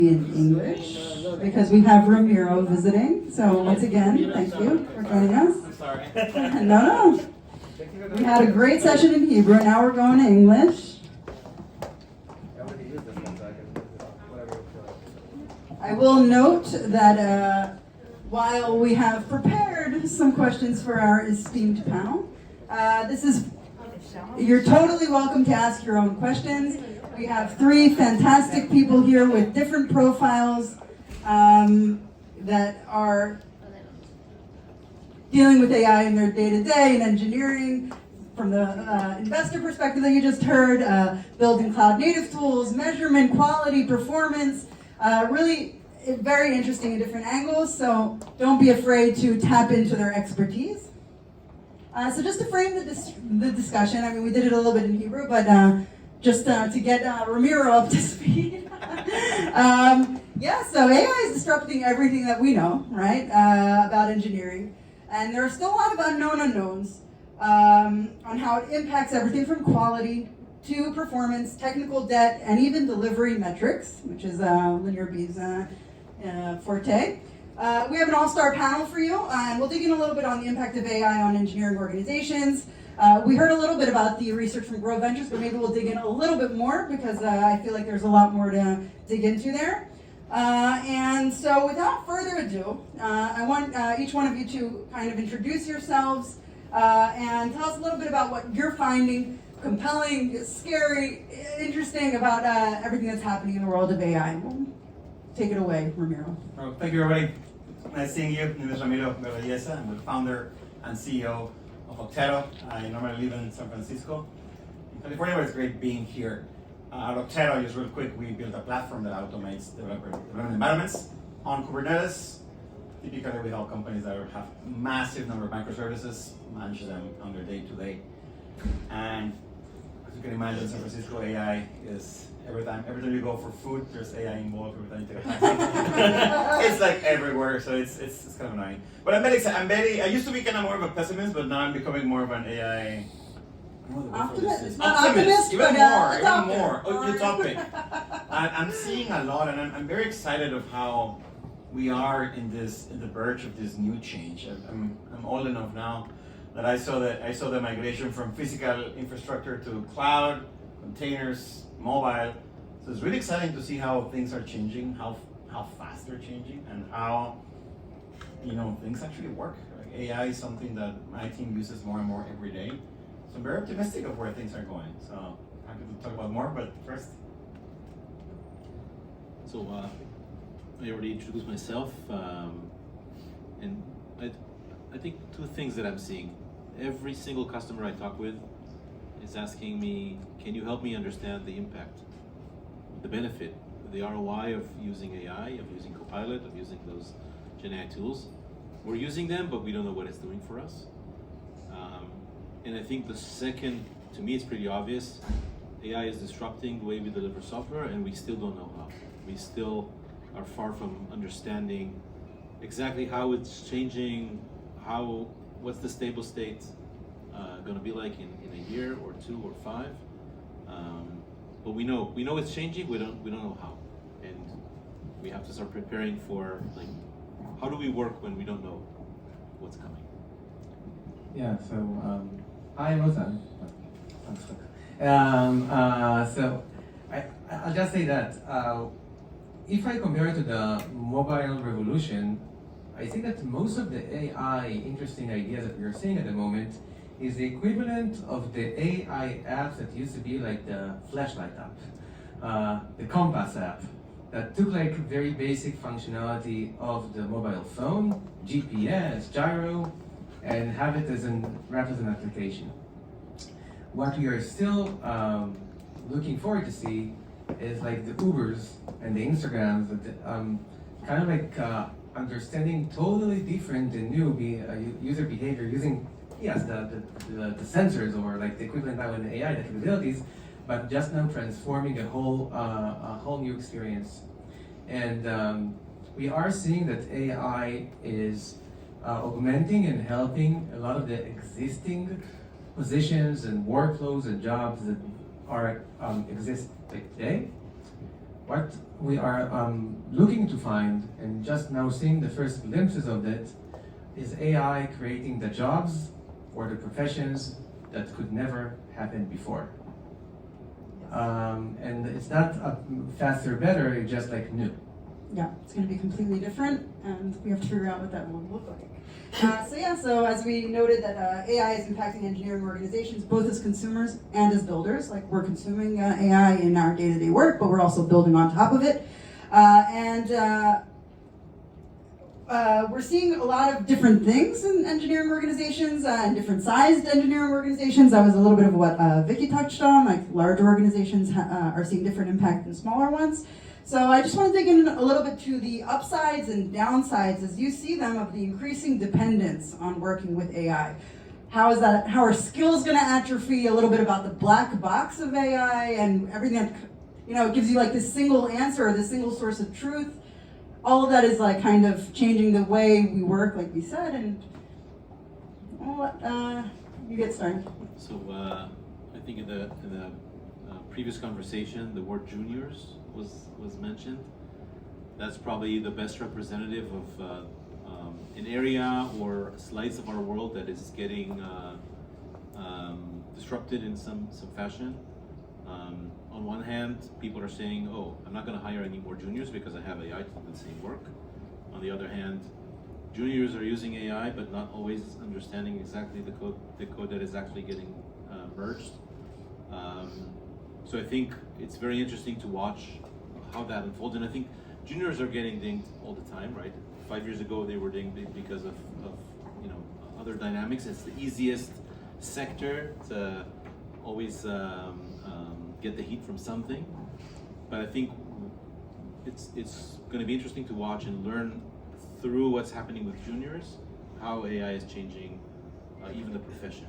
in English because we have Ramiro visiting. So once again, thank you for joining us. I'm sorry. No. We had a great session in Hebrew. Now we're going to English. I will note that while we have prepared some questions for our esteemed panel, you're totally welcome to ask your own questions. We have three fantastic people here with different profiles that are dealing with AI in their day-to-day in engineering, from the investor perspective that you just heard, building cloud-native tools, measurement, quality, performance, really very interesting in different angles, so don't be afraid to tap into their expertise. So just to frame the discussion, I mean, we did it a little bit in Hebrew, but just to get Ramiro up to speed. So AI is disrupting everything that we know, right, about engineering. And there are still a lot of unknowns on how it impacts everything from quality to performance, technical debt, and even delivery metrics, which is LinearB's forte. We have an all-star panel for you, and we'll dig in a little bit on the impact of AI on engineering organizations. We heard a little bit about the research from Grow Ventures, but maybe we'll dig in a little bit more because I feel like there's a lot more to dig into there. And so without further ado, I want each one of you to kind of introduce yourselves and tell us a little bit about what you're finding compelling, scary, interesting about everything that's happening in the world of AI. Take it away, Ramiro. Well, thank you, everybody. Nice seeing you. My name is Ramiro Berrelleza. I'm the founder and CEO of Okteto. I normally live in San Francisco. In California, but it's great being here. At Okteto, just real quick, we built a platform that automates development environments on Kubernetes. Typically, we help companies that have massive number of microservices manage them on their day-to-day. And as you can imagine, San Francisco AI is every time you go for food, there's AI involved. Every time you take a taxi, it's like everywhere. So it's kind of annoying. But I'm very excited. I used to be kind of more of a pessimist, but now I'm becoming more of an AI. Optimist, even more. Utopic. I'm seeing a lot, and I'm very excited of how we are in the verge of this new change. I'm old enough now that I saw the migration from physical infrastructure to cloud, containers, mobile. So it's really exciting to see how things are changing, how fast they're changing, and how things actually work. Like AI is something that my team uses more and more every day. So I'm very optimistic of where things are going. So happy to talk about more, but first. So I already introduced myself, and I think two things that I'm seeing. Every single customer I talk with is asking me, can you help me understand the impact, the benefit, the ROI of using AI, of using Copilot, of using those Gen AI tools? We're using them, but we don't know what it's doing for us. And I think the second, to me, it's pretty obvious. AI is disrupting the way we deliver software, and we still don't know how. We still are far from understanding exactly how it's changing, what's the stable state going to be like in a year or 2 or 5. But we know it's changing. We don't know how, and we have to start preparing for how do we work when we don't know what's coming. Yeah. So hi, Lotan. So I'll just say that if I compare it to the mobile revolution, I think that most of the AI interesting ideas that we're seeing at the moment is the equivalent of the AI apps that used to be like the flashlight app, the compass app, that took like very basic functionality of the mobile phone, GPS, gyro, and have it wrapped as an application. What we are still looking forward to see is like the Ubers and the Instagrams, kind of like understanding totally different and new user behavior using the sensors or like the equivalent now in AI, the capabilities, but just now transforming a whole new experience. And we are seeing that AI is augmenting and helping a lot of the existing positions and workflows and jobs that exist today. what we are looking to find, and just now seeing the first glimpses of it, is AI creating the jobs or the professions that could never happen before. And it's not faster, better, it's just like new. Yeah, it's going to be completely different, and we have to figure out what that will look like. So as we noted that AI is impacting engineering organizations, both as consumers and as builders. Like, we're consuming AI in our day-to-day work, but we're also building on top of it. We're seeing a lot of different things in engineering organizations and different sized engineering organizations. That was a little bit of what Vicky touched on. Like, larger organizations are seeing different impact than smaller ones. So I just want to dig in a little bit to the upsides and downsides as you see them of the increasing dependence on working with AI. How are skills going to atrophy? A little bit about the black box of AI and everything that, it gives you like this single answer or this single source of truth. All of that is like kind of changing the way we work, like we said, and I'll let you get started. So I think in the previous conversation, the word juniors was mentioned. That's probably the best representative of an area or slice of our world that is getting disrupted in some fashion. On one hand, people are saying, oh, I'm not going to hire any more juniors because I have AI to do the same work. On the other hand, juniors are using AI, but not always understanding exactly the code that is actually getting merged. So I think it's very interesting to watch how that unfolds. And I think juniors are getting dinged all the time, right? 5 years ago, they were dinged because of other dynamics. It's the easiest sector to always get the heat from something. But I think it's going to be interesting to watch and learn through what's happening with juniors, how AI is changing even the profession.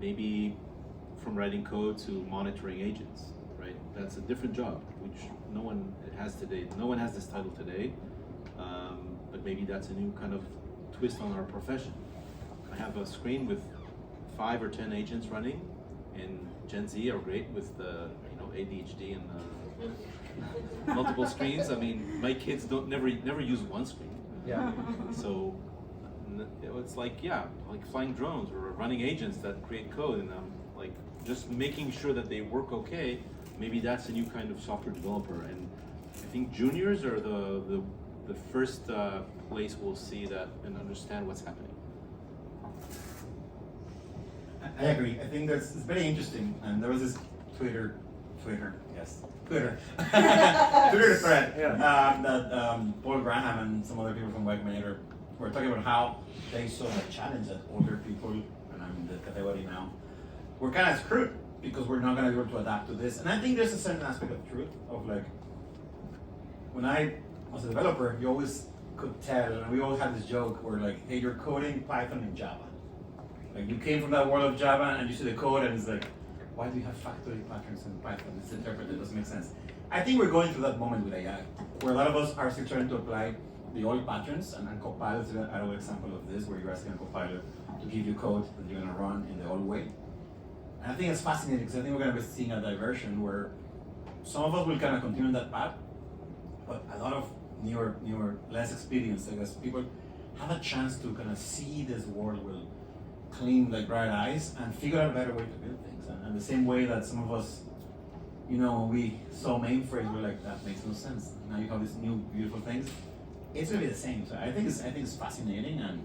Maybe from writing code to monitoring agents, right? That's a different job, which no one has today. No one has this title today, but maybe that's a new kind of twist on our profession. I have a screen with 5 or 10 agents running, and Gen Z are great with the ADHD and multiple screens. I mean, my kids never use one screen. Yeah. So it's like flying drones or running agents that create code, and like just making sure that they work okay. Maybe that's a new kind of software developer, and I think juniors are the first place we'll see that and understand what's happening. I agree. I think it's very interesting. And there was this Twitter thread that Paul Graham and some other people from Moderator were talking about how they saw the challenge that older people, and I'm in the category now, we're kind of screwed because we're not going to be able to adapt to this. And I think there's a certain aspect of truth of like, when I was a developer, you always could tell, and we always had this joke where like, hey, you're coding Python and Java. Like, you came from that world of Java and you see the code and it's like, why do you have factory patterns in Python? It's interpreted, it doesn't make sense. I think we're going through that moment with AI, where a lot of us are still trying to apply the old patterns, and Copilot is an example of this, where you're asking a Copilot to give you code that you're going to run in the old way. And I think it's fascinating because I think we're going to be seeing a diversion where some of us will kind of continue that path, but a lot of newer, less experienced, I guess, people have a chance to kind of see this world with clean, like, bright eyes and figure out a better way to build things. And the same way that some of us, when we saw mainframes, we're like, that makes no sense. Now you have these new beautiful things. It's gonna be the same. So I think it's fascinating, and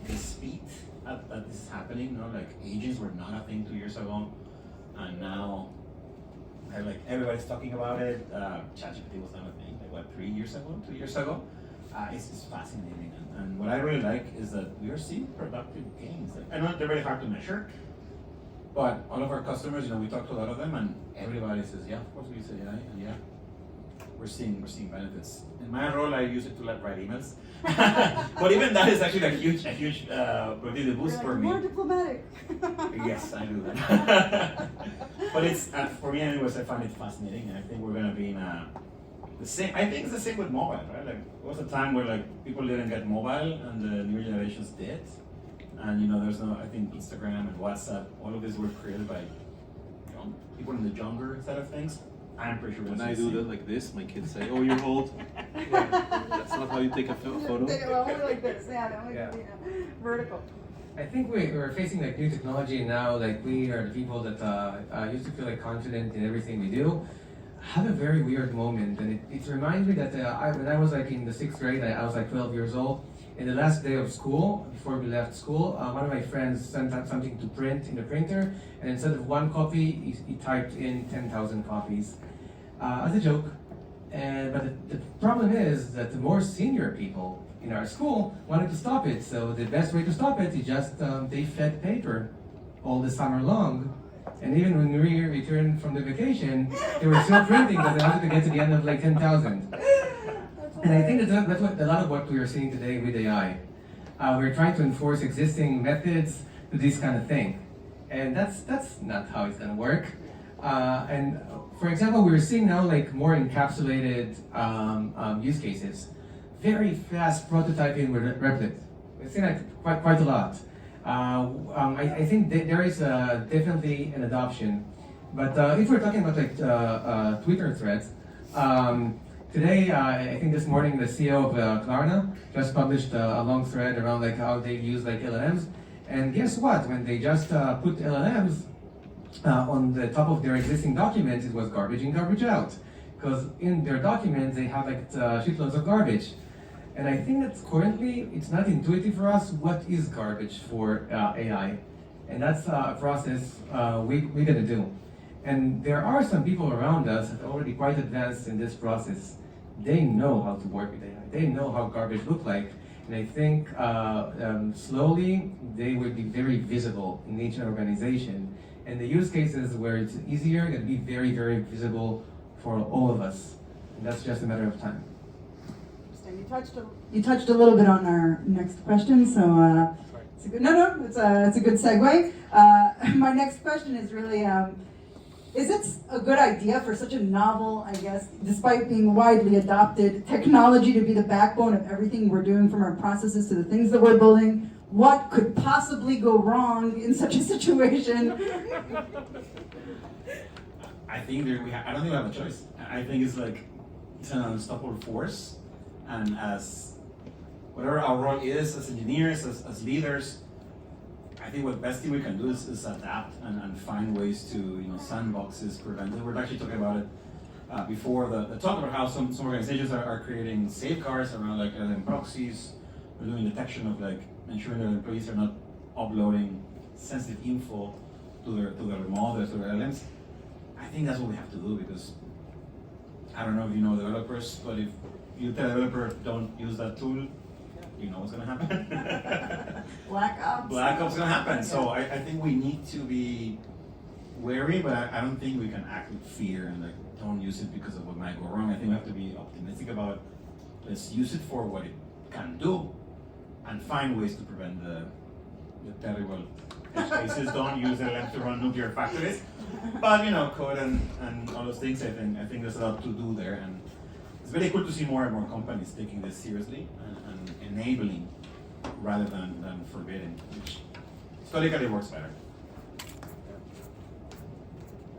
the speed that this is happening. Like, agents were not a thing 2 years ago, and now like everybody's talking about it. ChatGPT was not a thing, like what, 3 years ago, 2 years ago. It's fascinating, and what I really like is that we are seeing productive gains. Like, I know they're very hard to measure, but all of our customers, we talk to a lot of them, and everybody says, yeah, of course we use AI, and yeah, we're seeing benefits. In my role, I use it to write emails, but even that is actually a huge productivity boost for me. More diplomatic. Yes, I do that. But it's for me, anyways, I find it fascinating, and I think we're gonna be in the same. I think it's the same with mobile, right? Like, there was a time where like people didn't get mobile, and the newer generations did. And there's no, I think Instagram and WhatsApp, all of these were created by people in the younger side of things. I'm pretty sure When we'll I see. do that like this, my kids say, "Oh, you're old." That's not how you take a photo. Take it only like this, only Yeah. vertical. I think we're facing like new technology now. Like we are the people that used to feel like confident in everything we do. I had a very weird moment, and it reminds me that when I was like in the 6th grade, I was like 12 years old. In the last day of school, before we left school, one of my friends sent out something to print in the printer, and instead of 1 copy, he typed in 10,000 copies as a joke. But the problem is that the more senior people in our school wanted to stop it. So the best way to stop it is just they fed paper all the summer long. And even when we returned from the vacation, they were still printing because they wanted to get to the end of like 10,000. And I think that's what a lot of what we are seeing today with AI. We're trying to enforce existing methods to this kind of thing. And that's not how it's gonna work. And for example, we're seeing now like more encapsulated use cases. Very fast prototyping with Replit. We've seen it quite a lot. I think there is definitely an adoption. But if we're talking about like Twitter threads, today, I think this morning, the CEO of Klarna just published a long thread around like how they use like LLMs. And guess what? When they just put LLMs on the top of their existing documents, it was garbage in, garbage out. Because in their documents, they have like shitloads of garbage. And I think that currently, it's not intuitive for us what is garbage for AI. And that's a process we're gonna do. And there are some people around us that are already quite advanced in this process. They know how to work with AI. They know how garbage look like. And I think slowly they will be very visible in each organization. And the use cases where it's easier can be very, very visible for all of us. And that's just a matter of time. Interesting. You touched a little bit on our next question, so it's a good. It's a good segue. My next question is really. Is it a good idea for such a novel, I guess, despite being widely adopted, technology to be the backbone of everything we're doing, from our processes to the things that we're building? What could possibly go wrong in such a situation? I think I don't think we have a choice. I think it's an unstoppable force, and as whatever our role is as engineers, as leaders, I think what best thing we can do is adapt and find ways to sandboxes, prevent it. We're actually talking about it before the talk about how some organizations are creating safeguards around like LLM proxies. We're doing detection of like ensuring that employees are not uploading sensitive info to their models, to their LLMs. I think that's what we have to do, because I don't know if you know developers, but if you tell a developer don't use that tool, you know what's going to happen. Black ops. Black ops is going to happen. So I think we need to be wary, but I don't think we can act with fear and like don't use it because of what might go wrong. I think we have to be optimistic about let's use it for what it can do and find ways to prevent the terrible edge cases. Don't use LLM to run nuclear factories. But code and all those things, I think there's a lot to do there. And it's very cool to see more and more companies taking this seriously and enabling rather than forbidding, which historically works better.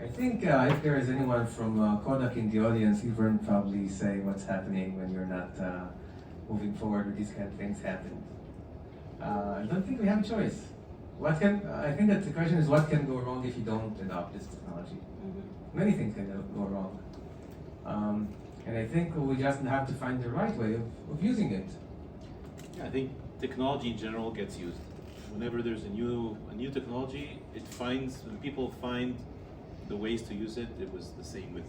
I think if there is anyone from Kodak in the audience, he will probably say what's happening when you're not moving forward with these kind of things happen. I don't think we have a choice. I think that the question is what can go wrong if you don't adopt this technology? Mm-hmm. Many things can go wrong. And I think we just have to find the right way of using it. Yeah, I think technology in general gets used. Whenever there's a new technology, when people find the ways to use it. It was the same with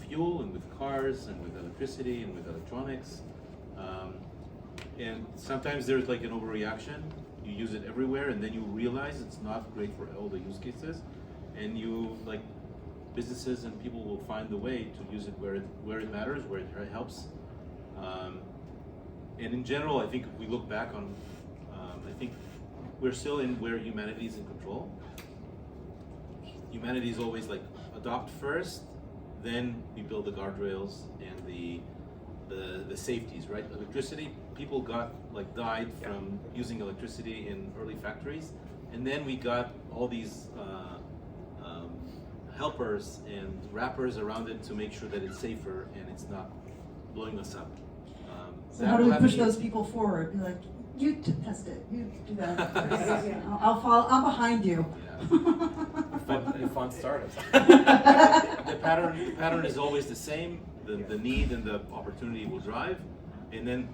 fuel and with cars and with electricity and with electronics. And sometimes there's like an overreaction. You use it everywhere, and then you realize it's not great for all the use cases, and businesses and people will find the way to use it where it matters, where it helps. And in general, I think if we look back on, I think we're still in where humanity is in control. Humanity is always like adopt first, then we build the guardrails and the safeties, right? Electricity, people died from using electricity in early factories, and then we got all these helpers and wrappers around it to make sure that it's safer and it's not blowing us up. So how do we push those people forward? Be like, you test it, you do that. I'll follow. I'm behind you. Yeah. Fun startups. The pattern is always the same. The need and the opportunity will drive, and then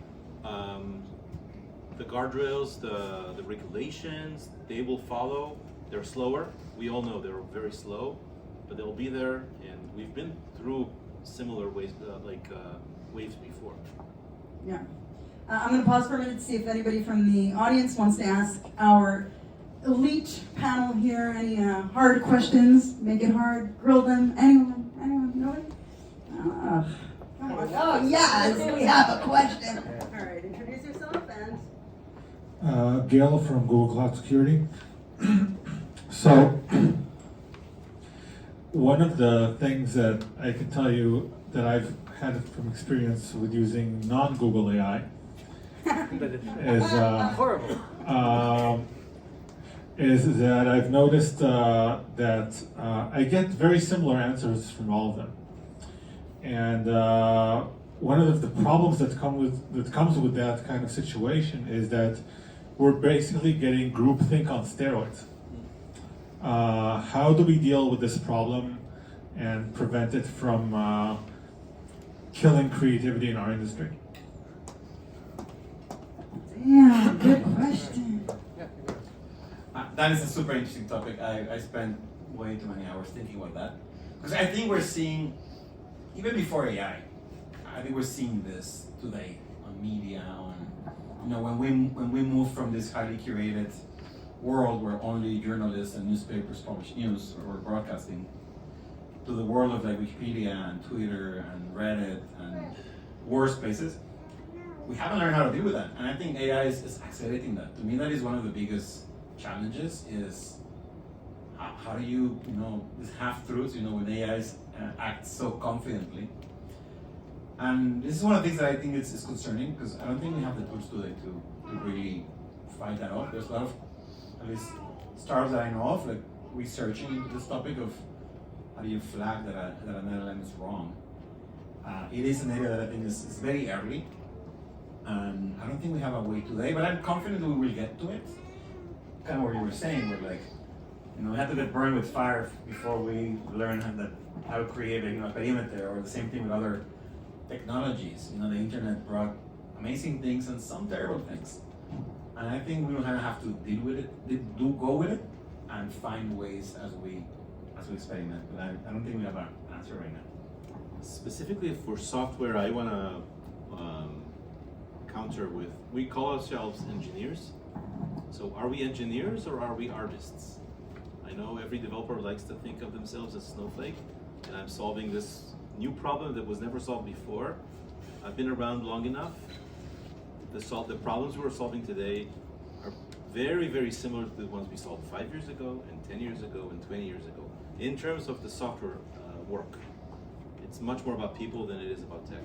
the guardrails, the regulations, they will follow. They're slower. We all know they're very slow, but they'll be there. And we've been through similar waves, waves before. Yeah. I'm going to pause for a minute to see if anybody from the audience wants to ask our elite panel here any hard questions. Make it hard. Grill them. Anyone? Nobody? Come on. Oh, yes, we have a question. All right, introduce yourself and... Gail from Google Cloud Security. So, one of the things that I can tell you that I've had from experience with using non-Google AI is that I've noticed that I get very similar answers from all of them. And one of the problems that comes with that kind of situation is that we're basically getting groupthink on steroids. How do we deal with this problem and prevent it from killing creativity in our industry? Yeah, good question. That is a super interesting topic. I spent way too many hours thinking about that. Because I think we're seeing, even before AI, I think we're seeing this today on media, when we move from this highly curated world where only journalists and newspapers publish news or broadcasting to the world of like Wikipedia and Twitter and Reddit and workspaces, we haven't learned how to deal with that. And I think AI is accelerating that. To me, that is one of the biggest challenges is how do you, these half-truths, when AI acts so confidently. And this is one of the things that I think is concerning because I don't think we have the tools today to really fight that off. There's a lot of, at least startups that I know of, like researching into this topic of how do you flag that an LLM is wrong. It is an area that I think is very early, and I don't think we have a way today, but I'm confident we will get to it. Kind of what you were saying, where like, we had to get burned with fire before we learn how to create a perimeter, or the same thing with other technologies. The internet brought amazing things and some terrible things. And I think we will have to deal with it, go with it, and find ways as we experiment. But I don't think we have an answer right now. Specifically for software, I want to counter with, we call ourselves engineers. So are we engineers or are we artists? I know every developer likes to think of themselves as Snowflake, and I'm solving this new problem that was never solved before. I've been around long enough. The problems we're solving today are very, very similar to the ones we solved 5 years ago, and 10 years ago, and 20 years ago. In terms of the software work, it's much more about people than it is about tech.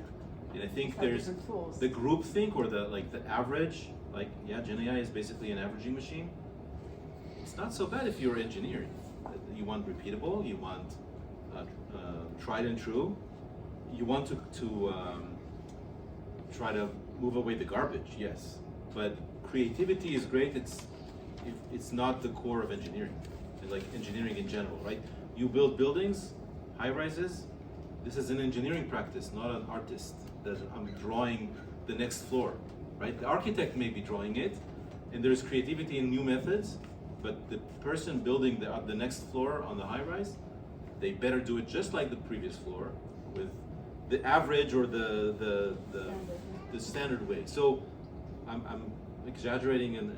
And I think there's the group think, or the average, Gen AI is basically an averaging machine. It's not so bad if you're engineering. You want repeatable, you want tried and true. You want to try to move away the garbage, yes. But creativity is great. It's not the core of engineering, like engineering in general, right? You build buildings, high rises. This is an engineering practice, not an artist. That I'm drawing the next floor, right? The architect may be drawing it, and there's creativity in new methods. But the person building the next floor on the high rise, they better do it just like the previous floor, with the average or the standard way. So I'm exaggerating on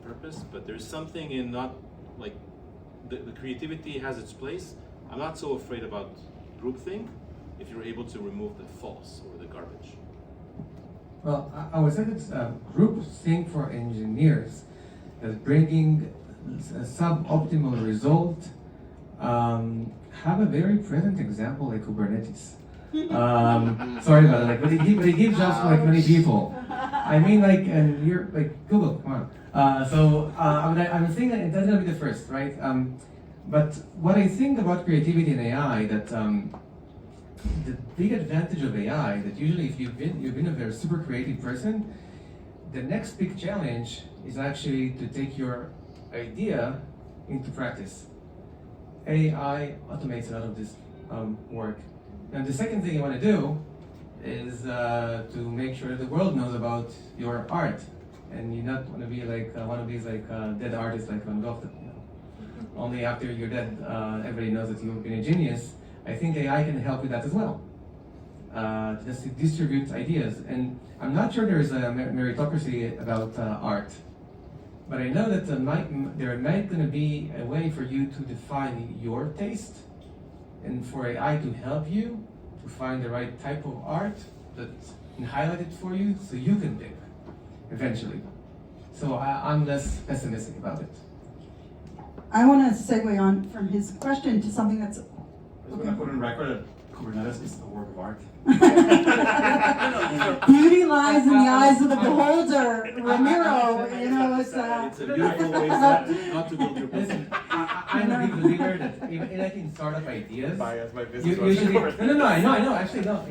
purpose, but there's something in not like the creativity has its place. I'm not so afraid about groupthink if you're able to remove the false or the garbage. Well, I would say that groupthink for engineers is bringing a suboptimal result. Have a very present example like Kubernetes. Sorry about it, but it gives jobs to many people. I mean, and you're Google, come on. I'm saying that it doesn't have to be the first, right? But what I think about creativity in AI, that the big advantage of AI, that usually if you've been a very super creative person, the next big challenge is actually to take your idea into practice. AI automates a lot of this work. And the second thing you want to do is to make sure the world knows about your art. And you not want to be like one of these like dead artists like Van Gogh, that, you know, only after you're dead everybody knows that you've been a genius. I think AI can help with that as well. Just to distribute ideas. And I'm not sure there's a meritocracy about art. But I know that there might going to be a way for you to define your taste and for AI to help you to find the right type of art that can highlight it for you so you can pick eventually. So I'm less pessimistic about it. I want to segue on from his question to something that's... I was going to put on record that Kubernetes is a work of art. Beauty lies in the eyes of the beholder, Ramiro. You know, it's It's a beautiful way not to build your business. I'm a big believer that even like in startup ideas, Bias my you business. usually I know. Actually, no.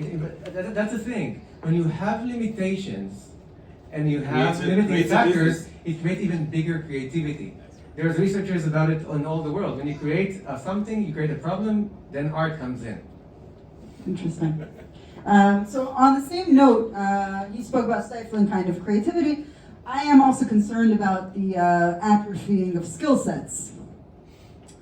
That's the thing. When you have limitations and you have limiting creates a factors, business. it creates even bigger creativity. There's researchers about it on all the world. When you create something, you create a problem, then art comes in. interesting. So on the same note, you spoke about stifling kind of creativity. I am also concerned about the atrophying of skill sets.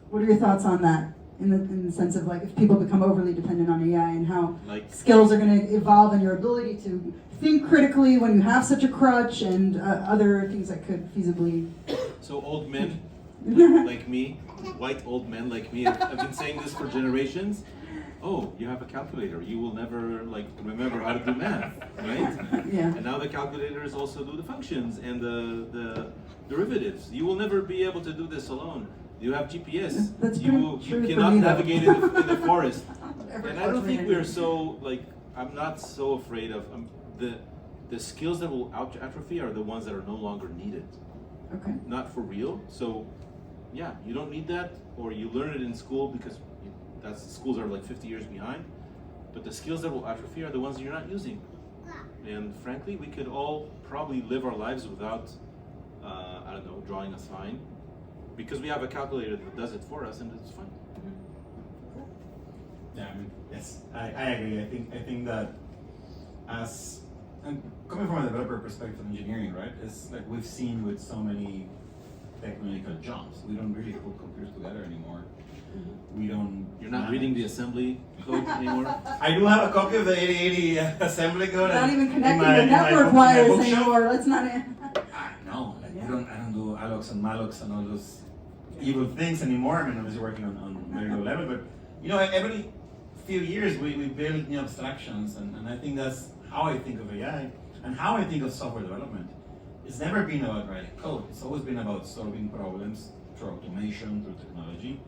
What are your thoughts on that? In the sense of like if people become overly dependent on AI and how skills are going to evolve and your ability to think critically when you have such a crutch and other things that could feasibly... So old men like me, white old men like me, have been saying this for generations. Oh, you have a calculator. You will never like remember how to do math, right? Yeah. And now the calculators also do the functions and the derivatives. You will never be able to do this alone. You have GPS. That's You true for cannot me, though. navigate in the forest. Every And I don't think culture we're so like. I'm not so afraid of the skills that will atrophy are the ones that are no longer needed. Okay. Not for real. So, yeah, you don't need that, or you learn it in school because schools are like 50 years behind. But the skills that will atrophy are the ones that you're not using. And frankly, we could all probably live our lives without, I don't know, drawing a sign, because we have a calculator that does it for us, and it's fine. Yeah, I mean, yes, I agree. I think that as and coming from a developer perspective of engineering, right? It's like we've seen with so many technical jumps. We don't really put computers together anymore. We don't. You're not reading the assembly code anymore. I do have a copy of the 8080 assembly code. Not even in connecting my- the in my network book- in my wires bookshelf. anymore. Let's not... No, like Yeah. I don't do allocs and mallocs and all those evil things anymore. I mean, I was working on very low level, but you know, every few years we build new abstractions, and I think that's how I think of AI and how I think of software development. It's never been about writing code. It's always been about solving problems through automation, through technology.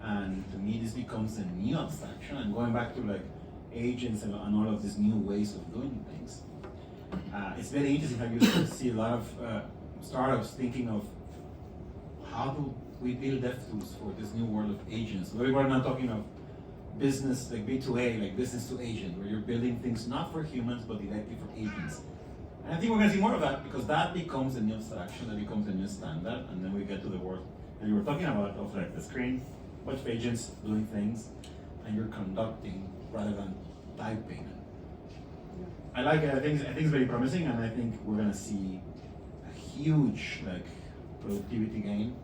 And to me, this becomes a new abstraction. And going back to like agents and all of these new ways of doing things, it's very interesting how you see a lot of startups thinking of how do we build dev tools for this new world of agents. We're not talking of business like B2A, like business to agent, where you're building things not for humans but directly for agents. And I think we're going to see more of that because that becomes a new abstraction, that becomes a new standard, and then we get to the world that you were talking about of like the screen, bunch of agents doing things, and you're conducting rather than typing. I like it. I think it's very promising, and I think we're going to see a huge like productivity gain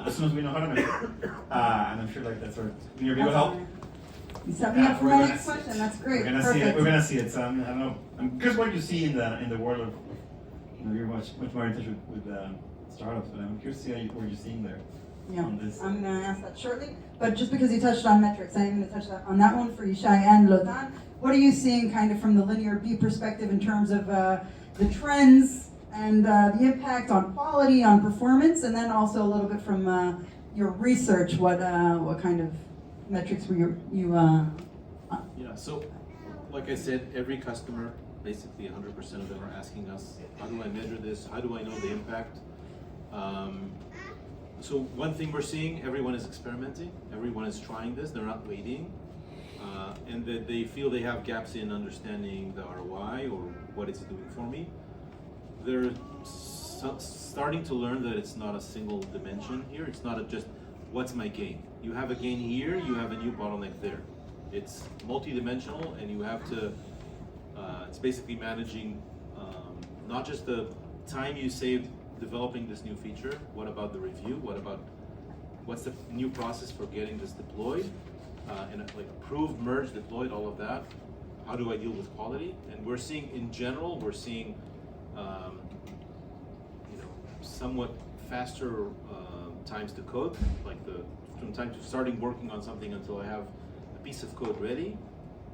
as soon as we know how to measure. And I'm sure like that's where LinearB will help. You set me up for We're my gonna next see it. question. That's great. We're gonna Perfect. see it. We're gonna see it. So I don't know. I'm curious what you see in the world of you're much more in touch with startups, but I'm curious to see what you're seeing there. Yeah, On this. I'm going to ask that shortly. But just because you touched on metrics, I'm going to touch on that one for Yishai and Lotan. What are you seeing kind of from the LinearB perspective in terms of the trends and the impact on quality, on performance, and then also a little bit from your research, what kind of metrics were you Yeah, so like I said, every customer, basically 100% of them are asking us, how do I measure this? How do I know the impact? So one thing we're seeing, everyone is experimenting, everyone is trying this, they're not waiting, and that they feel they have gaps in understanding the ROI or what it's doing for me. They're starting to learn that it's not a single dimension here, it's not just what's my gain. You have a gain here, you have a new bottleneck there. It's multi-dimensional, and you have to, it's basically managing not just the time you saved developing this new feature, what about the review, what's the new process for getting this deployed, and like approved, merged, deployed, all of that. How do I deal with quality? And we're seeing, in general, somewhat faster times to code, like from time to starting working on something until I have a piece of code ready.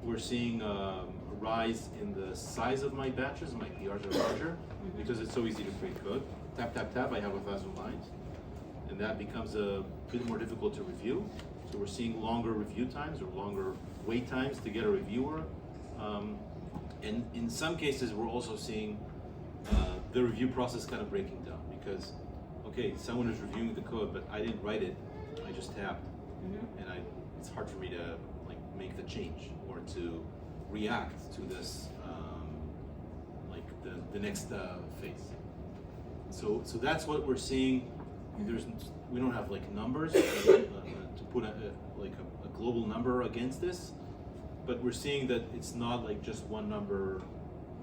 We're seeing a rise in the size of my batches. My PRs are larger because it's so easy to create code. Tap, tap, tap, I have 1,000 lines. And that becomes a bit more difficult to review. So we're seeing longer review times or longer wait times to get a reviewer. And in some cases, we're also seeing the review process kind of breaking down because, okay, someone is reviewing the code, but I didn't write it, I just tapped. And it's hard for me to like make the change or to react to this, like the next phase. So that's what we're seeing. We don't have like numbers to put a global number against this, but we're seeing that it's not like just one number.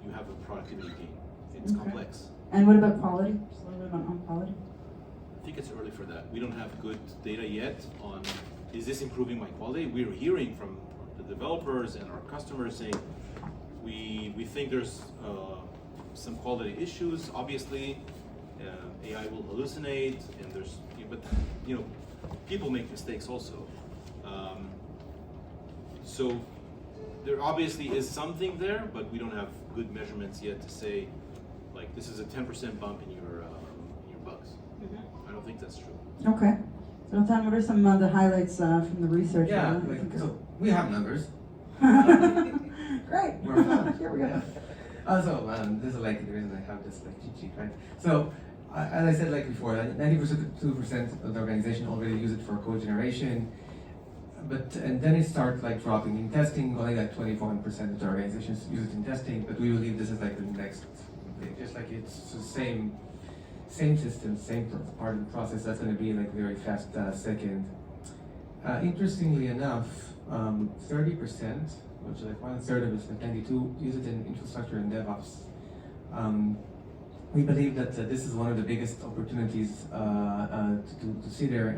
You have a productivity gain. It's complex. And what about quality? Just a little bit on quality. I think it's early for that. We don't have good data yet on is this improving my quality. We're hearing from the developers and our customers saying we think there's some quality issues. Obviously, AI will hallucinate, and but people make mistakes also. So there obviously is something there, but we don't have good measurements yet to say, like, this is a 10% bump in your bugs. I don't think that's true. Okay. So, Lotan, what are some of the highlights from the research? Yeah, so we have numbers. Great. Here we go. This is like the reason I have this like cheat sheet, right? So, as I said like before, 92% of the organization already use it for code generation, and then it starts like dropping in testing. Only like 21% of the organizations use it in testing, but we believe this is like the next thing. Just like it's the same system, same part of the process. That's going to be like very fast second. Interestingly enough, 30%, which is like 1/3 of us, like 92, use it in infrastructure and DevOps. We believe that this is one of the biggest opportunities to see there,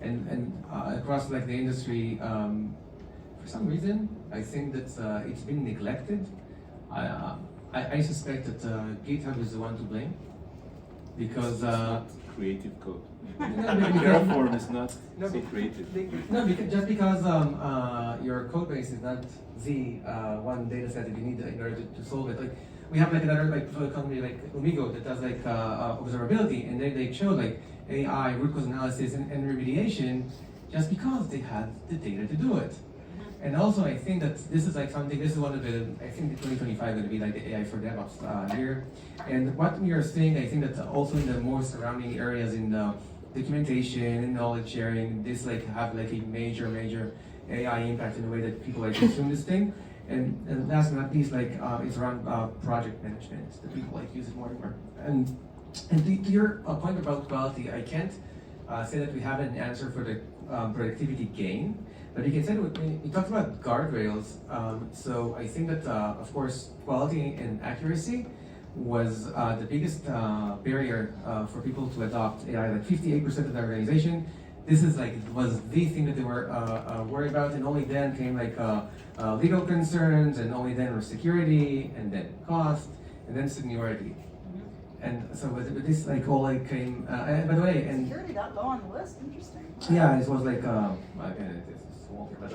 and across like the industry, for some reason, I think that it's been neglected. I suspect that GitHub is the one to blame because it's not creative code. because Terraform is not so creative. No, just because your code base is not the one data set that you need in order to solve it. Like we have like another like company like Umigo that does like observability, and they show like AI root cause analysis and remediation just because they had the data to do it. And also, I think that this is like something. This is one of the. I think 2025 is going to be like the AI for DevOps year. And what we are seeing, I think that also in the more surrounding areas in documentation and knowledge sharing, this like have like a major AI impact in the way that people like consume this thing. And last but not least, like it's around project management. The people like use it more and more. And to your point about quality, I can't say that we have an answer for the productivity gain. But you can say that we talked about guardrails. So I think that, of course, quality and accuracy was the biggest barrier for people to adopt AI. Like 58% of the organization, this is like was the thing that they were worried about, and only then came like legal concerns, and only then were security, and then cost, and then seniority. And so with this like all like came. And by the way, and Security that low on the list. Interesting. yeah, it was like again, it's small, but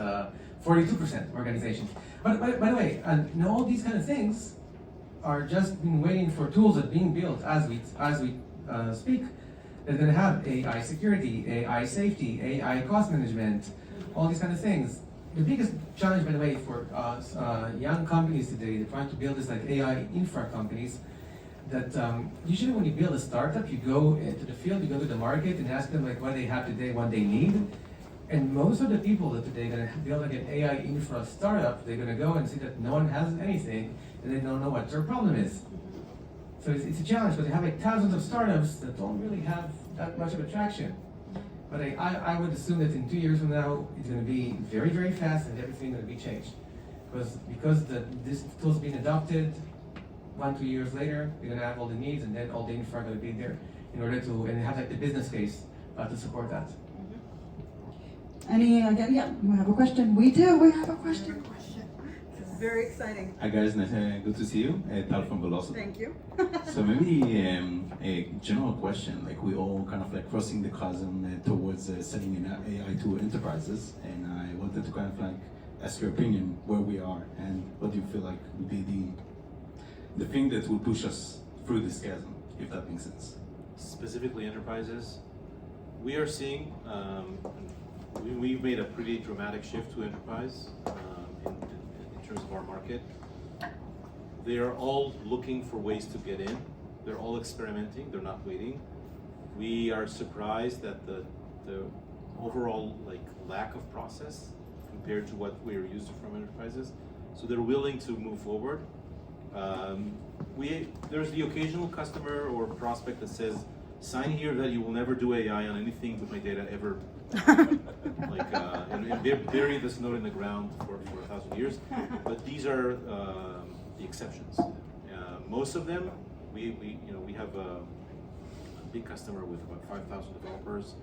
42% organizations. But by the way, all these kind of things are just been waiting for tools that are being built as we speak. They're going to have AI security, AI safety, AI cost management, all these kind of things. The biggest challenge, by the way, for young companies today, they're trying to build this like AI infra companies. that usually when you build a startup, you go into the field, you go to the market and ask them like what they have today, what they need. And most of the people that today are going to build like an AI infra startup, they're going to go and see that no one has anything and they don't know what their problem is. So it's a challenge because they have like thousands of startups that don't really have that much of a traction. But I would assume that in 2 years from now, it's going to be very, very fast and everything going to be changed. Because this tool's been adopted, 1-2 years later, you're going to have all the needs and then all the infra are going to be there in order to, and have like the business case to support that. Any, again, yeah, we have a question. We have a question. This is very exciting. Hi guys, nice, good to see you. Tal from Velocity. Thank you. So maybe a general question, like we all kind of like crossing the chasm towards selling in AI to enterprises, and I wanted to kind of like ask your opinion where we are and what do you feel like would be the thing that will push us through this chasm, if that makes sense. Specifically enterprises, we are seeing, we've made a pretty dramatic shift to enterprise in terms of our market. They are all looking for ways to get in. They're all experimenting, they're not waiting. We are surprised that the overall like lack of process compared to what we're used to from enterprises. So they're willing to move forward. There's the occasional customer or prospect that says, sign here that you will never do AI on anything with my data ever. And bury this note in the ground for 1,000 years. But these are the exceptions. Most of them, we have a big customer with about 5,000 developers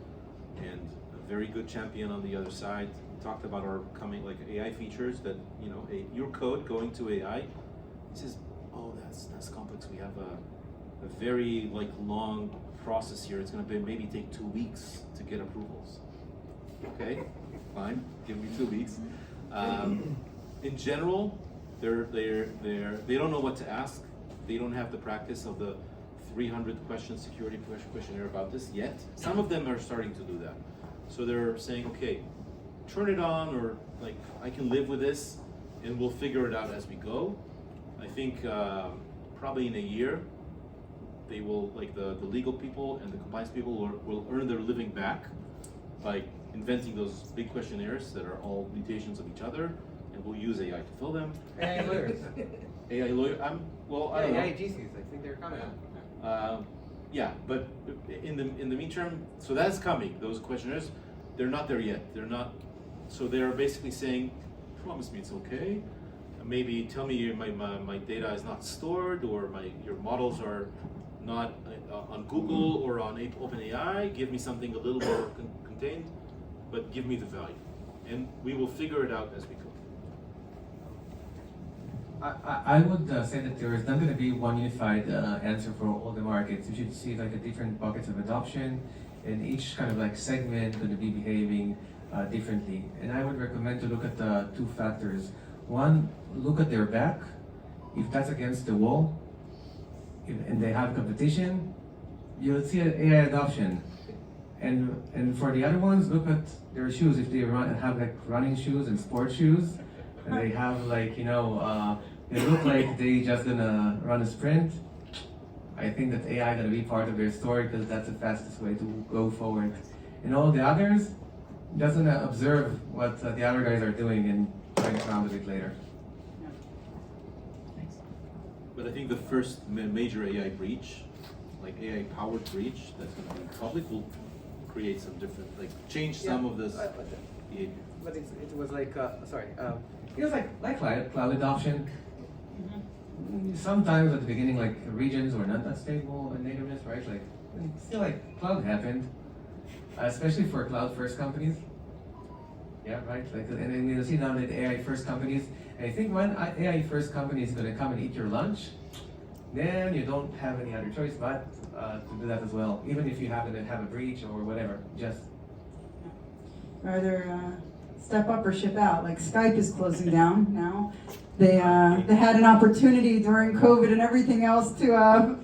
and a very good champion on the other side. We talked about our coming like AI features that your code going to AI. He says, oh, that's complex. We have a very like long process here. It's going to maybe take 2 weeks to get approvals. Okay, fine. Give me 2 weeks. In general, they don't know what to ask. They don't have the practice of the 300 question security questionnaire about this yet. Some of them are starting to do that. So they're saying, okay, turn it on, or like I can live with this, and we'll figure it out as we go. I think probably in a year, they will, like the legal people and the compliance people will earn their living back by inventing those big questionnaires that are all mutations of each other, and we'll use AI to fill them. AI lawyers. AI lawyer, I don't know. AI GCs, I think they're coming. Yeah, but in the meantime, so that's coming. Those questionnaires, they're not there yet. They're not. So they're basically saying, promise me it's okay. Maybe tell me my data is not stored, or your models are not on Google or on OpenAI. Give me something a little more contained, but give me the value, and we will figure it out as we go. I would say that there is not going to be one unified answer for all the markets. You should see like a different buckets of adoption, and each kind of like segment going to be behaving differently. And I would recommend to look at the 2 factors. One, look at their back. If that's against the wall, and they have competition, you'll see an AI adoption. And for the other ones, look at their shoes. If they have like running shoes and sports shoes, and they have like they look like they just gonna run a sprint, I think that AI gonna be part of their story because that's the fastest way to go forward. And all the others just gonna observe what the other guys are doing and try to around a bit later. But I think the first major AI breach, like AI powered breach, that's going to be public, will create some different, like change some of this behavior. But it was like, it was like cloud adoption. Sometimes at the beginning, like regions were not that stable in nativeness, right? Like, still like cloud happened, especially for cloud first companies. Yeah, right. Like, and then you see now that AI first companies. And I think when AI first company is going to come and eat your lunch, then you don't have any other choice but to do that as well, even if you happen to have a breach or whatever. Just Either step up or ship out. Like Skype is closing down now. They had an opportunity during COVID and everything else to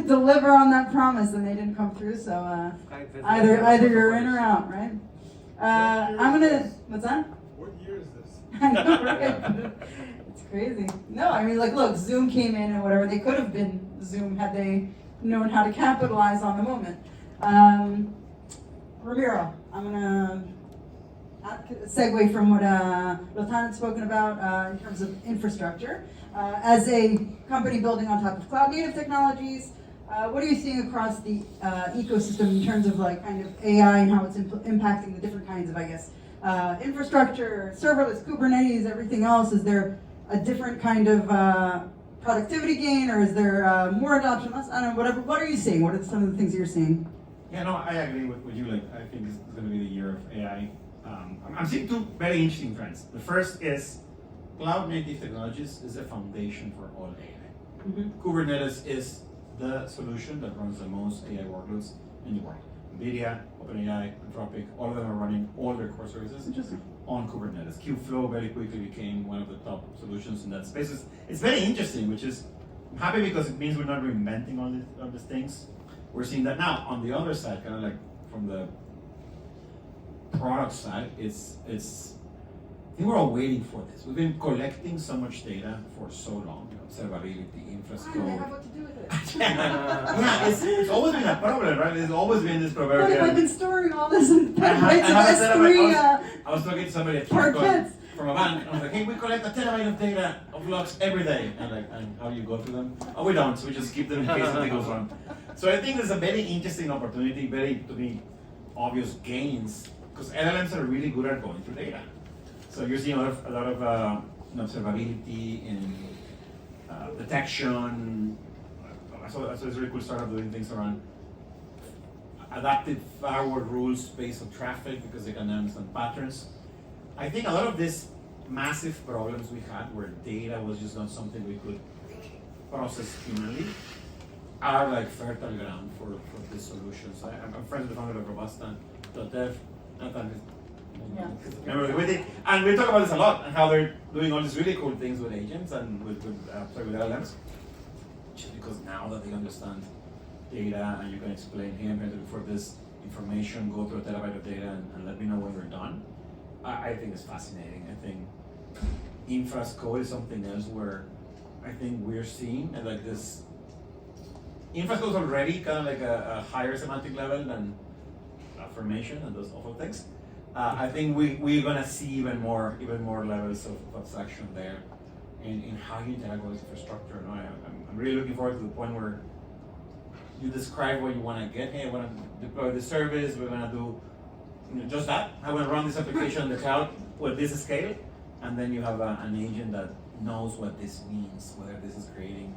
deliver on that promise, and they didn't come through. So either you're in or out, right? I'm gonna. What's that? What year is this? I know, right? It's crazy. No, I mean, like, look, Zoom came in and whatever. They could have been Zoom had they known how to capitalize on the moment. Ramiro, I'm gonna segue from what Lotan had spoken about in terms of infrastructure. As a company building on top of cloud native technologies, what are you seeing across the ecosystem in terms of like kind of AI and how it's impacting the different kinds of, I guess, infrastructure, serverless, Kubernetes, everything else? Is there a different kind of productivity gain, or is there more adoption, less? I don't know, whatever. What are you seeing? What are some of the things you're seeing? Yeah, no, I agree with you. Like, I think this is going to be the year of AI. I'm seeing two very interesting trends. The first is cloud native technologies is a foundation for all AI. Mm-hmm. Kubernetes is the solution that runs the most AI workloads in the world. NVIDIA, OpenAI, Anthropic, all of them are running all their core services on Kubernetes. Kubeflow very quickly became one of the top solutions in that space. It's very interesting, which is, I'm happy because it means we're not reinventing all these things. We're seeing that now. On the other side, kind of like from the product side, it's I think we're all waiting for this. We've been collecting so much data for so long, observability, infrastructure. Why do they have what to do with it? Yeah, it's always been a problem, right? There's always been this problem. What if I've been storing all this in petabytes of S3 I was talking to somebody at parquets? from a bank. I was like, hey, we collect a terabyte of data of logs every day. And how do you go through them? Oh, we don't. So we just keep them in case something goes wrong. So I think there's a very interesting opportunity, very, to me, obvious gains, because LLMs are really good at going through data. So you're seeing a lot of observability and detection. So it's really cool startup doing things around adaptive firewall rules based on traffic because they can understand patterns. I think a lot of these massive problems we had where data was just not something we could process humanly are like fertile ground for these solutions. I'm friends with the founder of Robusta.dev. And we talk about this a lot and how they're doing all these really cool things with agents and with LLMs. Just because now that they understand data and you can explain, hey, I'm going to look for this information, go through a terabyte of data and let me know when you're done. I think it's fascinating. I think infra's code is something else where I think we're seeing like this. Infra's code is already kind of like a higher semantic level than affirmation and those awful things. I think we're gonna see even more levels of abstraction there in how you interact with infrastructure. No, I'm really looking forward to the point where you describe what you want to get. Hey, I want to deploy this service. We're gonna do just that. I want to run this application in the cloud with this scale, and then you have an agent that knows what this means, whether this is creating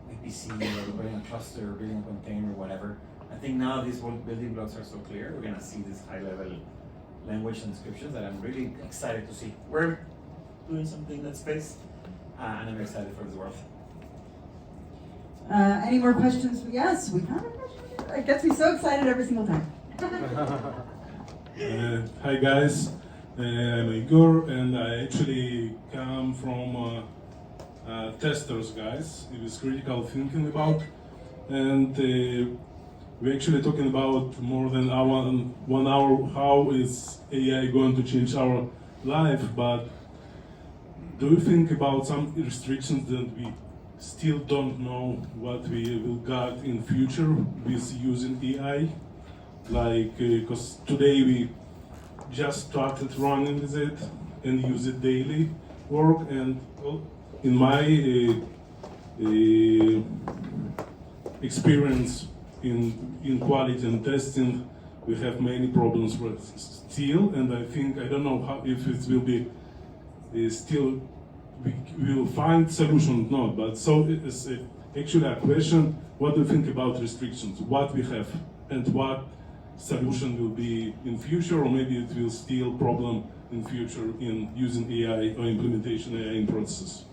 VPC or building a cluster, or building a container, or whatever. I think now these building blocks are so clear. We're gonna see this high-level language and descriptions that I'm really excited to see. We're doing something in that space, and I'm excited for this world. Any more questions? Yes, we have a question. It gets me so excited every single time. Hi guys, I'm Igor and I actually come from testers guys. It is critical thinking about, and we're actually talking about more than 1 hour how is AI going to change our life, but do you think about some restrictions that we still don't know what we will get in future with using AI? Like, because today we just started running with it and use it daily work, and in my experience in quality and testing, we have many problems with still, and I don't know how, if it will be still, we will find solution or not, but so it's actually a question, what do you think about restrictions, what we have and what solution will be in future, or maybe it will still problem in future in using AI or implementation AI in processes?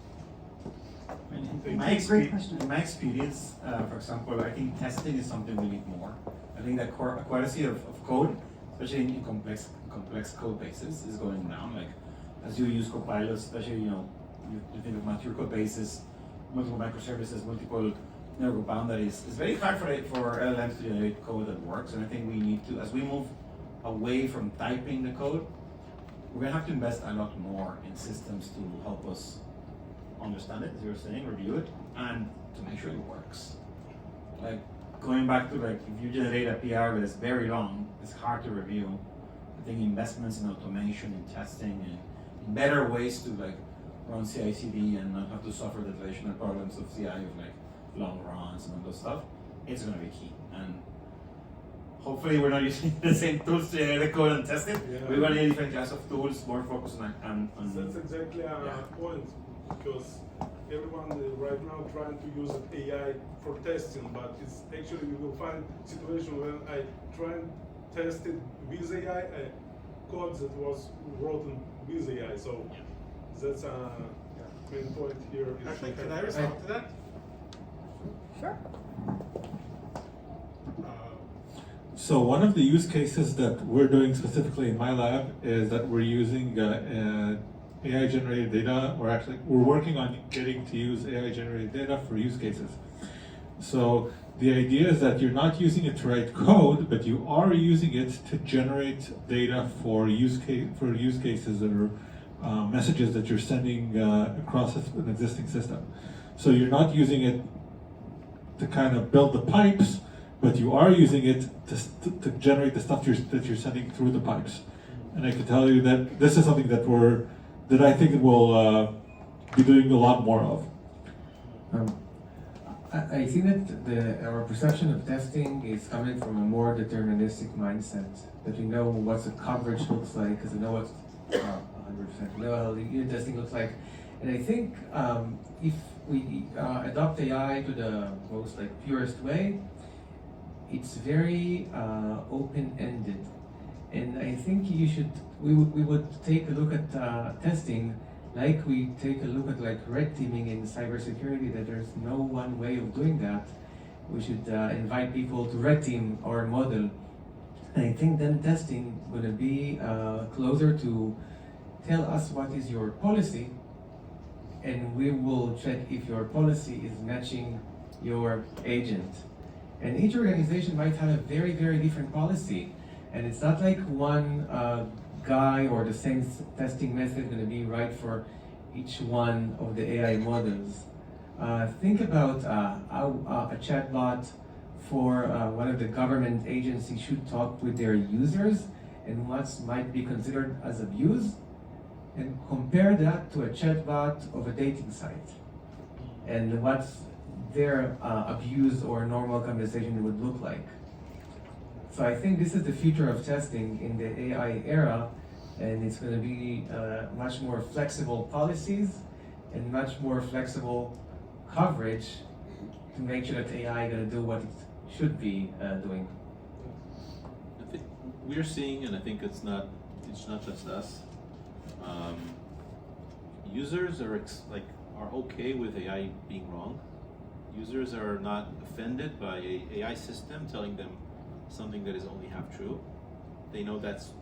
In my experience, for example, I think testing is something we need more. I think that quality of code, especially in complex code bases, is going down. Like as you use Copilot, especially you think of mature code bases, multiple microservices, multiple network boundaries. It's very hard for LLMs to generate code that works, and I think we need to, as we move away from typing the code, we're gonna have to invest a lot more in systems to help us understand it, as you were saying, review it, and to make sure it works. Like going back to like if you generate a PR that is very long, it's hard to review. I think investments in automation, in testing, and better ways to like run CI/CD and not have to suffer the traditional problems of CI of like long runs and all those stuff. It's going to be key, and hopefully we're not using the same tools to generate the code and test it. Yeah. We're going to need different kinds of tools, more focus on That's exactly a Yeah. point, because everyone right now trying to use AI for testing, but it's actually you will find situation when I try and test it with AI, code that was written with AI. So that's a main point here. Is Actually, to can I have- respond to that? Sure. So one of the use cases that we're doing specifically in my lab is that we're using AI-generated data, or actually we're working on getting to use AI-generated data for use cases. So the idea is that you're not using it to write code, but you are using it to generate data for use cases or messages that you're sending across an existing system. So you're not using it to kind of build the pipes, but you are using it to generate the stuff that you're sending through the pipes. And I can tell you that this is something that I think we'll be doing a lot more of. I think that our perception of testing is coming from a more deterministic mindset, that we know what the coverage looks like, because we know what 100% know how the unit testing looks like. And I think if we adopt AI to the most purest way, it's very open-ended. And I think we would take a look at testing like we take a look at red teaming in cybersecurity, that there's no one way of doing that. We should invite people to red team our model. And I think then testing will be closer to tell us what is your policy, and we will check if your policy is matching your agent. And each organization might have a very, very different policy. And it's not like one guy or the same testing method going to be right for each one of the AI models. Think about how a chatbot for one of the government agencies should talk with their users and what might be considered as abuse, and compare that to a chatbot of a dating site and what's their abuse or normal conversation would look like. So I think this is the future of testing in the AI era, and it's going to be much more flexible policies and much more flexible coverage to make sure that AI is going to do what it should be doing. I think we're seeing, and I think it's not just us. Users are okay with AI being wrong. Users are not offended by an AI system telling them something that is only half true. They know that's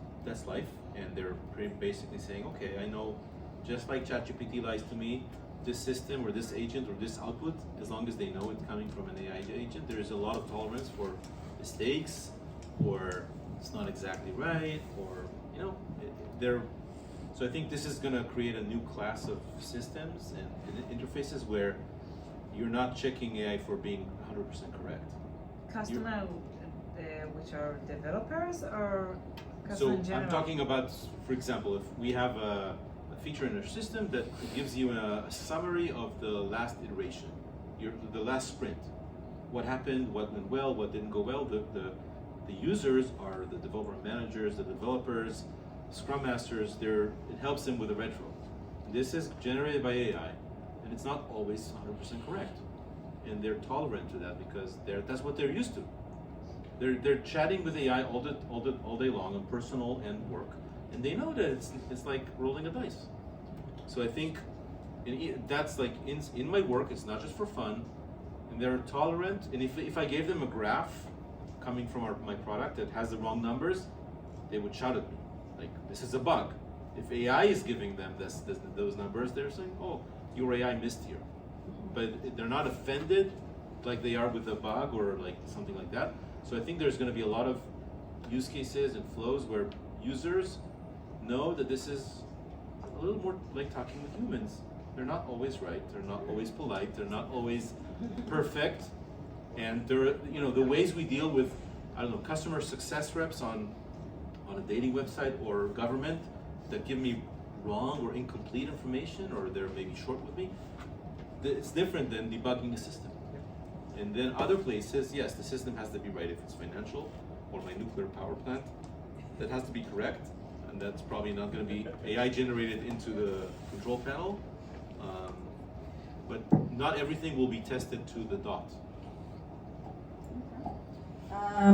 life, and they're basically saying, okay, I know, just like ChatGPT lies to me, this system or this agent or this output, as long as they know it's coming from an AI agent, there is a lot of tolerance for mistakes, or it's not exactly right, or so I think this is going to create a new class of systems and interfaces where you're not checking AI for being 100% correct. Customer, which are developers, or customer So in general? I'm talking about, for example, if we have a feature in our system that gives you a summary of the last iteration, the last sprint. What happened, what went well, what didn't go well. The users are the developer managers, the developers, Scrum Masters. It helps them with the retro. This is generated by AI, and it's not always 100% correct. And they're tolerant to that because that's what they're used to. They're chatting with AI all day long on personal and work, and they know that it's like rolling a dice. So I think that's like in my work, it's not just for fun, and they're tolerant. And if I gave them a graph coming from my product that has the wrong numbers, they would shout at me, like, this is a bug. If AI is giving them those numbers, they're saying, oh, your AI missed here. But they're not offended like they are with a bug or like something like that. So I think there's going to be a lot of use cases and flows where users know that this is a little more like talking with humans. they're not always right, they're not always polite, they're not always perfect, and there, you know, the ways we deal with, I don't know, customer success reps on a dating website or government that give me wrong or incomplete information, or they're maybe short with me, it's different than debugging a system. And then other places, yes, the system has to be right. If it's financial or my nuclear power plant, that has to be correct, and that's probably not going to be AI generated into the control panel. But not everything will be tested to the dot. I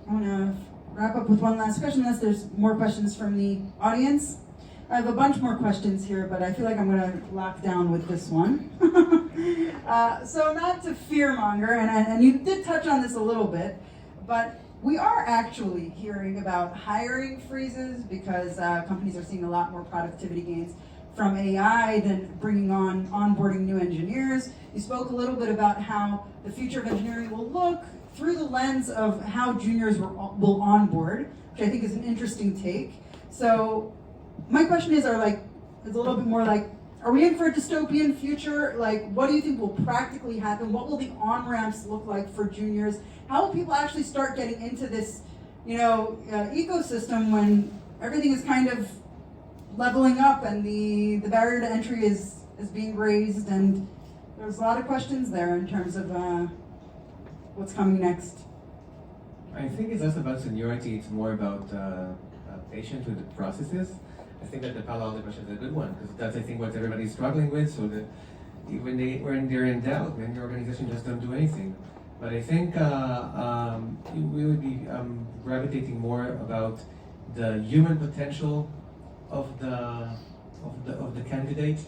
want to wrap up with one last question, unless there's more questions from the audience. I have a bunch more questions here, but I feel like I'm going to lock down with this one. So not to fearmonger, and you did touch on this a little bit, but we are actually hearing about hiring freezes because companies are seeing a lot more productivity gains from AI than bringing on onboarding new engineers. You spoke a little bit about how the future of engineering will look through the lens of how juniors will onboard, which I think is an interesting take. So my question is, it's a little bit more like, are we in for a dystopian future? Like, what do you think will practically happen? What will the on-ramps look like for juniors? How will people actually start getting into this, ecosystem when everything is kind of leveling up and the barrier to entry is being raised? And there's a lot of questions there in terms of what's coming next. I think it's less about seniority, it's more about patience with the processes. I think that the Palo Alto question is a good one, because that's, I think, what everybody's struggling with, so that when they're in doubt, then the organization just don't do anything. But I think we would be gravitating more about the human potential of the candidate,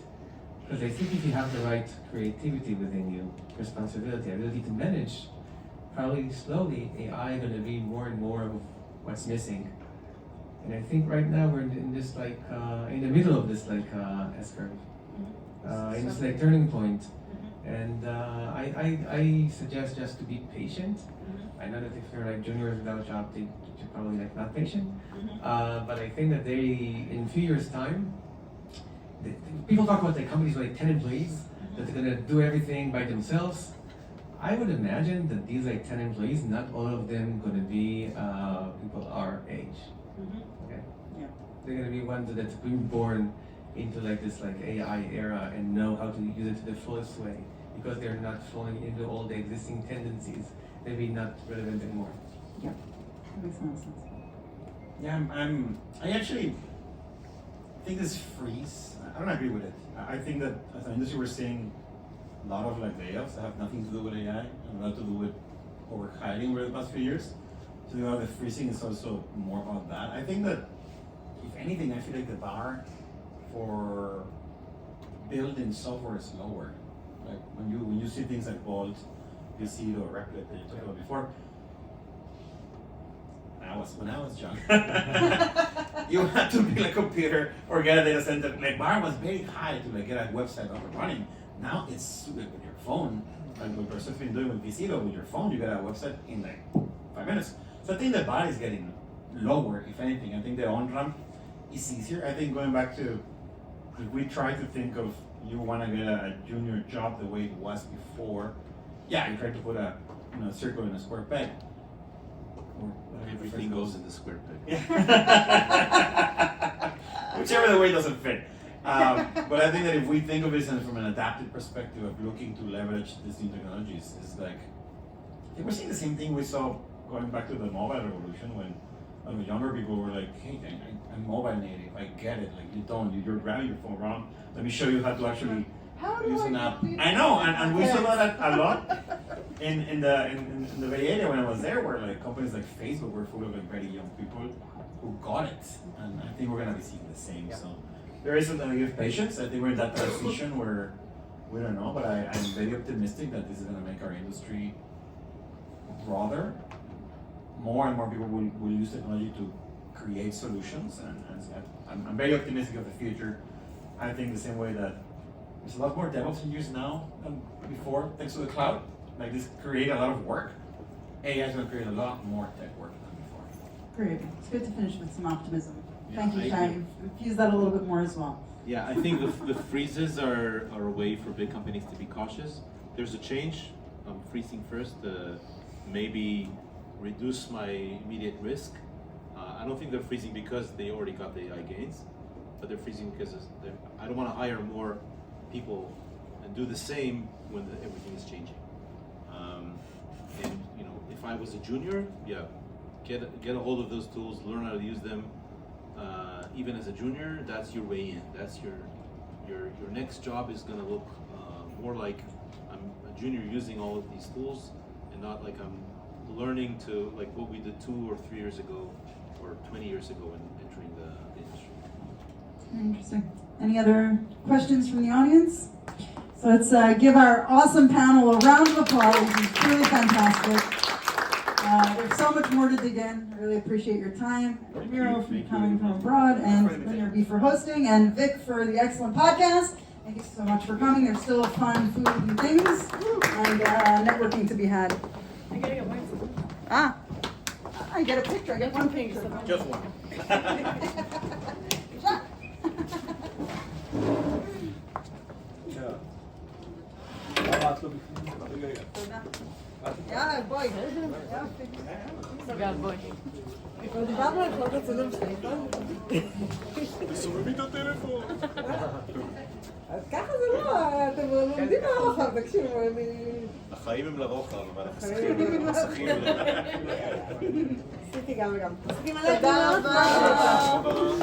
because I think if you have the right creativity within you, responsibility, ability to manage, probably slowly AI is going to be more and more of what's missing. And I think right now we're in this in the middle of this S-curve, in this turning point. And I suggest just to be patient. I know that if you're juniors without a job, you're probably not patient. But I think that in a few years' time, people talk about companies with 10 employees that are going to do everything by themselves. I would imagine that these 10 employees, not all of them going to be people our age. Okay. Yeah. They're going to be ones that's been born into this AI era and know how to use it to the fullest way, because they're not falling into all the existing tendencies. Maybe not relevant anymore. Yeah, that makes a lot of sense. Yeah, I actually think this freeze, I don't agree with it. I think that as an industry we're seeing a lot of layoffs that have nothing to do with AI and a lot to do with what we're hiding over the past few years. So the freezing is also more about that. I think that, if anything, I feel like the bar for building software is lower. Like when you see things like Bolt, you see it, or Replit that you talked about before. When I was young, you had to build a computer or get a data center. Bar was very high to get a website up and running. Now it's with your phone, like what person's been doing with VC, with your phone, you get a website in 5 minutes. So I think the bar is getting lower, if anything. I think the on-ramp is easier. I think going back to, if we try to think of, you want to get a junior job the way it was before, yeah, you try to put a circle in a square peg. Everything goes in the square peg. Yeah. Whichever the way doesn't fit. But I think that if we think of it from an adaptive perspective of looking to leverage these new technologies, it's I think we're seeing the same thing we saw going back to the mobile revolution when younger people were like, hey, I'm mobile native, I get it. You're grabbing your phone around. Let me show you how to actually use an app. I know, and we saw that a lot in the Bay Area when I was there, where companies like Facebook were full of very young people who got it, and I think we're gonna be seeing the same. Yeah. So there is a give patience. I think we're in that transition where we don't know, but I'm very optimistic that this is gonna make our industry broader. More and more people will use technology to create solutions, and I'm very optimistic of the future. I think the same way that there's a lot more DevOps engineers now than before, thanks to the cloud. This create a lot of work. AI is going to create a lot more tech work than before. Great. It's good to finish with some optimism. Yeah, Thank you, Shai. You've used that a little bit more as well. Yeah, I think the freezes are a way for big companies to be cautious. There's a change. I'm freezing first to maybe reduce my immediate risk. I don't think they're freezing because they already got the AI gains, but they're freezing because I don't want to hire more people and do the same when everything is changing. And you know, if I was a junior, yeah, get a hold of those tools, learn how to use them. Even as a junior, that's your way in. That's your next job is going to look more like I'm a junior using all of these tools, and not like I'm learning to like what we did 2 or 3 years ago or 20 years ago in entering the industry. Interesting. Any other questions from the audience? So let's give our awesome panel a round of applause. It's truly fantastic. There's so much more to dig in. I really appreciate your time. Ramiro for coming from abroad, and LinearB for hosting, and Vic for the excellent podcast. Thank you so much for coming. There's still fun food and things, and networking to be had. I gotta get mine. I get a picture. I get one picture. Just one. Good shot. יאללה, בואי. גם בואי. כבר דיברנו על כל הצילום שלי, נכון? תסובבי את הטלפון. אז ככה זה לא, אתם לומדים מהרוחב, תקשיבו, אני... החיים הם לרוחב, אבל החסכים עשיתי גם וגם. תודה רבה. תודה רבה.